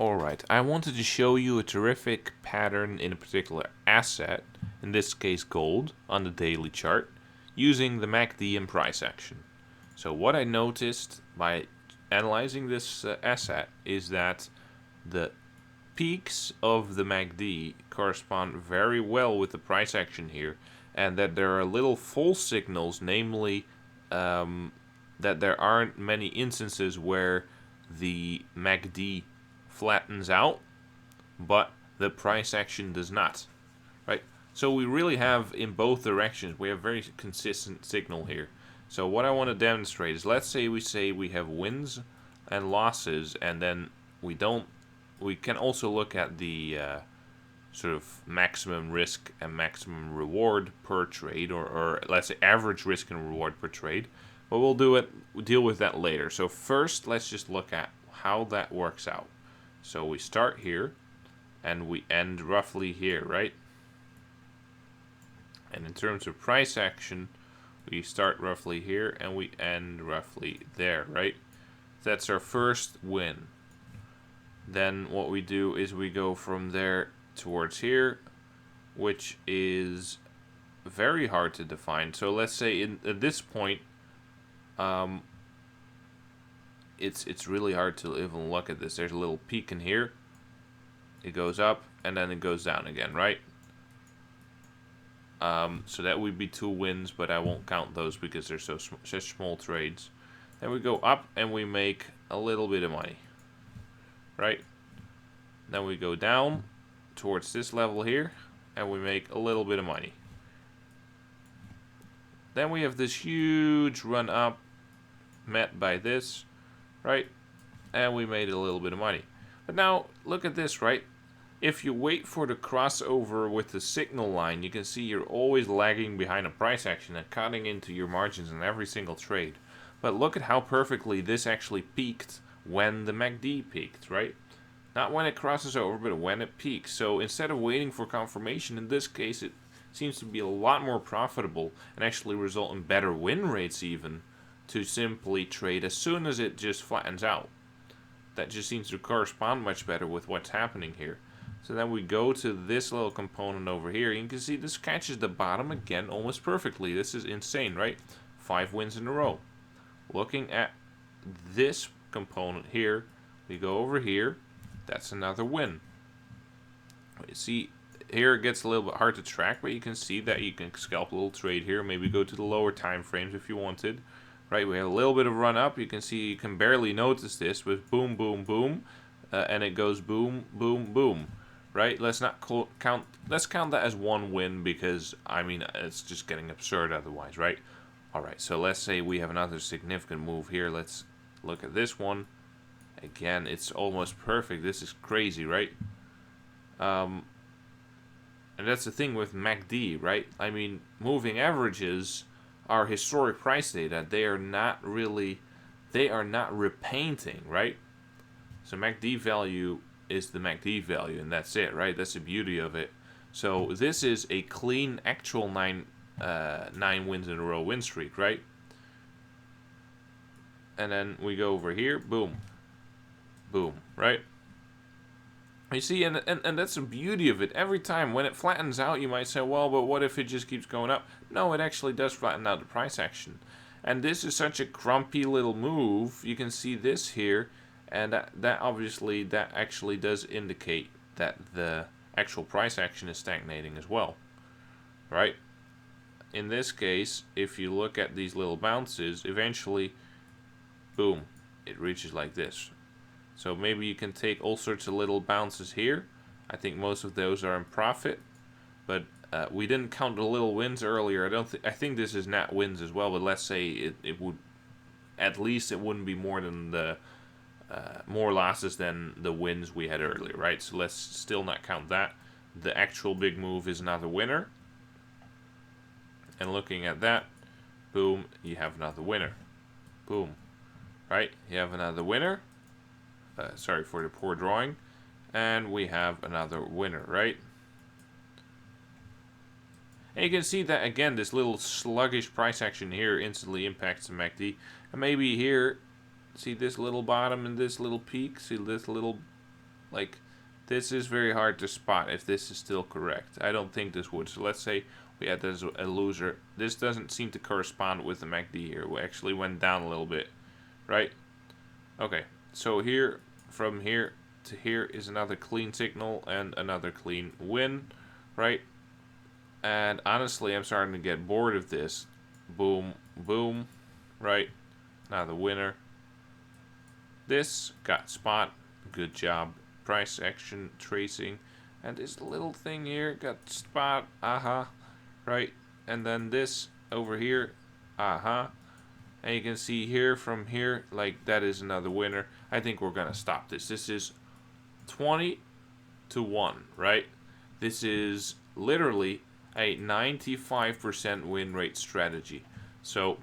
Alright, I wanted to show you a terrific pattern in a particular asset, in this case gold, on the daily chart, using the MACD and price action. So what I noticed by analyzing this asset is that the peaks of the MACD correspond very well with the price action here, and that there are little false signals, namely that there aren't many instances where the MACD flattens out, but the price action does not, right? So we really have in both directions, we have very consistent signal here. So what I want to demonstrate is, let's say we have wins and losses, and then we can also look at the sort of maximum risk and maximum reward per trade, or let's say average risk and reward per trade. But we'll deal with that later. So first, let's just look at how that works out. So we start here, and we end roughly here, right? And in terms of price action, we start roughly here, and we end roughly there, right? That's our first win. Then what we do is we go from there towards here, which is very hard to define. So let's say at this point, it's really hard to even look at this. There's a little peak in here. It goes up and then it goes down again, right? So that would be 2 wins, but I won't count those because they're such small trades. Then we go up and we make a little bit of money, right? Then we go down towards this level here and we make a little bit of money. Then we have this huge run up met by this, right? And we made a little bit of money. But now look at this, right? If you wait for the crossover with the signal line, you can see you're always lagging behind a price action and cutting into your margins in every single trade. But look at how perfectly this actually peaked when the MACD peaked, right? Not when it crosses over, but when it peaks. So instead of waiting for confirmation, in this case it seems to be a lot more profitable and actually result in better win rates even, to simply trade as soon as it just flattens out. That just seems to correspond much better with what's happening here. So then we go to this little component over here. You can see this catches the bottom again almost perfectly. This is insane, right? 5 wins in a row. Looking at this component here, we go over here. That's another win. You see, here it gets a little bit hard to track, but you can see that you can scalp a little trade here. Maybe go to the lower time frames if you wanted. Right, we have a little bit of run up. You can see, you can barely notice this with boom, boom, boom, and it goes boom, boom, boom. Right, let's not count. Let's count that as 1 win because I mean it's just getting absurd otherwise, right? All right, so let's say we have another significant move here. Let's look at this one. Again, it's almost perfect. This is crazy, right? And that's the thing with MACD, right? I mean, moving averages are historic price data. They are not repainting, right? So MACD value is the MACD value, and that's it, right? That's the beauty of it. So this is a clean actual 9 wins in a row win streak, right? And then we go over here, boom, boom, right? You see, and that's the beauty of it. Every time when it flattens out, you might say, well, but what if it just keeps going up? No, it actually does flatten out the price action. And this is such a grumpy little move. You can see this here, and that actually does indicate that the actual price action is stagnating as well, right? In this case, if you look at these little bounces, eventually, boom, it reaches like this. So maybe you can take all sorts of little bounces here. I think most of those are in profit, but we didn't count the little wins earlier. I think this is not wins as well, but let's say it would, at least it wouldn't be more than the more losses than the wins we had earlier, right? So let's still not count that. The actual big move is another winner, and looking at that, boom, you have another winner. Boom, right? You have another winner. Sorry for the poor drawing. And we have another winner, right? And you can see that, again, this little sluggish price action here instantly impacts the MACD. And maybe here, see this little bottom and this little peak? See this little Like, this is very hard to spot if this is still correct. I don't think this would. So let's say we had this a loser. This doesn't seem to correspond with the MACD here. We actually went down a little bit, right? Okay, so here, from here to here is another clean signal and another clean win, right? And honestly, I'm starting to get bored of this. Boom, boom, right? Now the winner. This got spot. Good job. Price action tracing. And this little thing here got spot. Aha. Right? And then this over here. Aha. And you can see here from here, like that is another winner. I think we're gonna stop this. This is 20 to 1, right? This is literally a 95% win rate strategy. So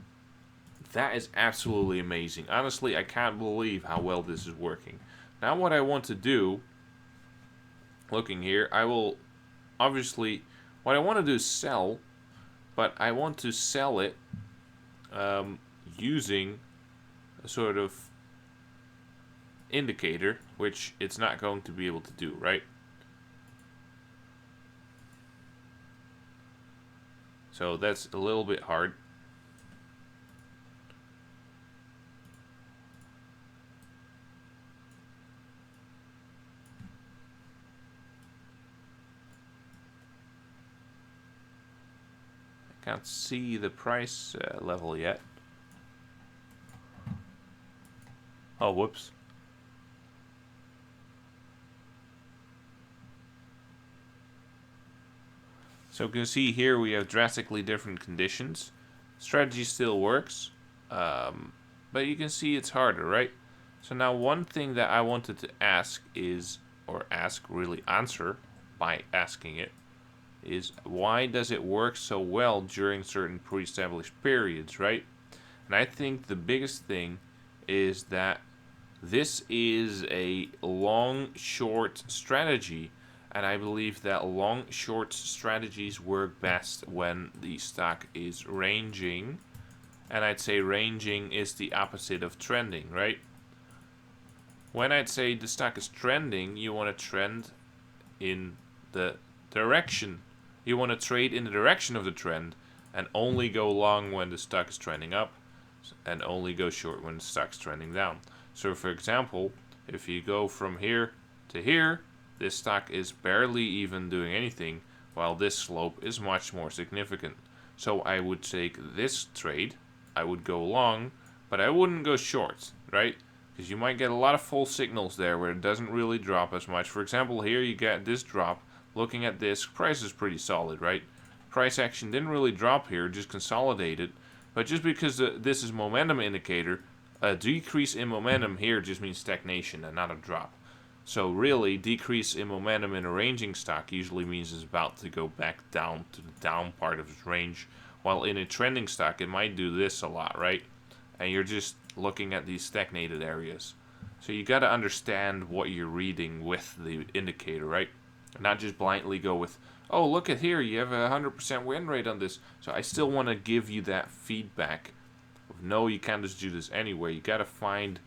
that is absolutely amazing. Honestly, I can't believe how well this is working. Now what I want to do, looking here, I will obviously, what I want to do is sell, but I want to sell it using a sort of indicator, which it's not going to be able to do, right? So that's a little bit hard. I can't see the price level yet. Oh, whoops. So you can see here we have drastically different conditions. Strategy still works, but you can see it's harder, right? So now one thing that I wanted to ask is, or ask, really answer by asking it, is why does it work so well during certain pre-established periods, right? And I think the biggest thing is that this is a long-short strategy. And I believe that long-short strategies work best when the stock is ranging. And I'd say ranging is the opposite of trending, right? When I'd say the stock is trending, you want to trend in the direction. You want to trade in the direction of the trend and only go long when the stock is trending up and only go short when the stock's trending down. So for example, if you go from here to here, this stock is barely even doing anything, while this slope is much more significant. So I would take this trade, I would go long, but I wouldn't go short, right? Because you might get a lot of false signals there where it doesn't really drop as much. For example, here you get this drop. Looking at this, price is pretty solid, right? Price action didn't really drop here, just consolidated. But just because this is momentum indicator, a decrease in momentum here just means stagnation and not a drop. So really, decrease in momentum in a ranging stock usually means it's about to go back down to the down part of its range. While in a trending stock, it might do this a lot, right? And you're just looking at these stagnated areas. So you got to understand what you're reading with the indicator, right? Not just blindly go with, oh, look at here, you have a 100% win rate on this. So I still want to give you that feedback of, no, you can't just do this anywhere. You got to find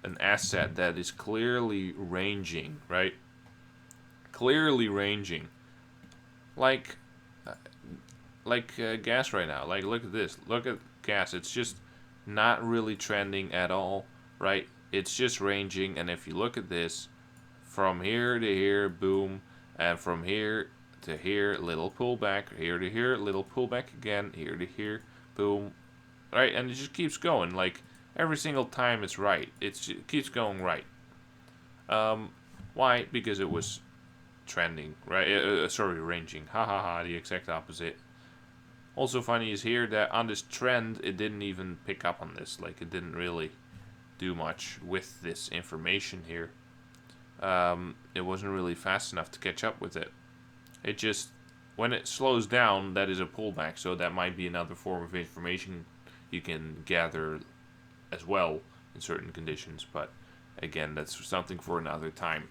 an asset that is clearly ranging, right? Clearly ranging. Like gas right now. Like, look at this. Look at gas. It's just not really trending at all, right? It's just ranging. And if you look at this, from here to here, boom. And from here to here, little pullback. Here to here, little pullback again. Here to here, boom. Right? And it just keeps going. Like, every single time it's right. It keeps going right. Why? Because it was trending, right? Sorry, ranging. Ha ha ha, the exact opposite. Also funny is here that on this trend, it didn't even pick up on this. Like, it didn't really do much with this information here. It wasn't really fast enough to catch up with it. It just, when it slows down, that is a pullback. So that might be another form of information you can gather as well in certain conditions, but again, that's something for another time.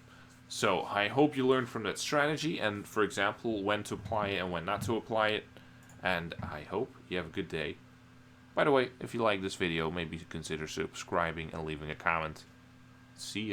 So I hope you learned from that strategy and, for example, when to apply it and when not to apply it, and I hope you have a good day. By the way, if you like this video, maybe consider subscribing and leaving a comment. See ya.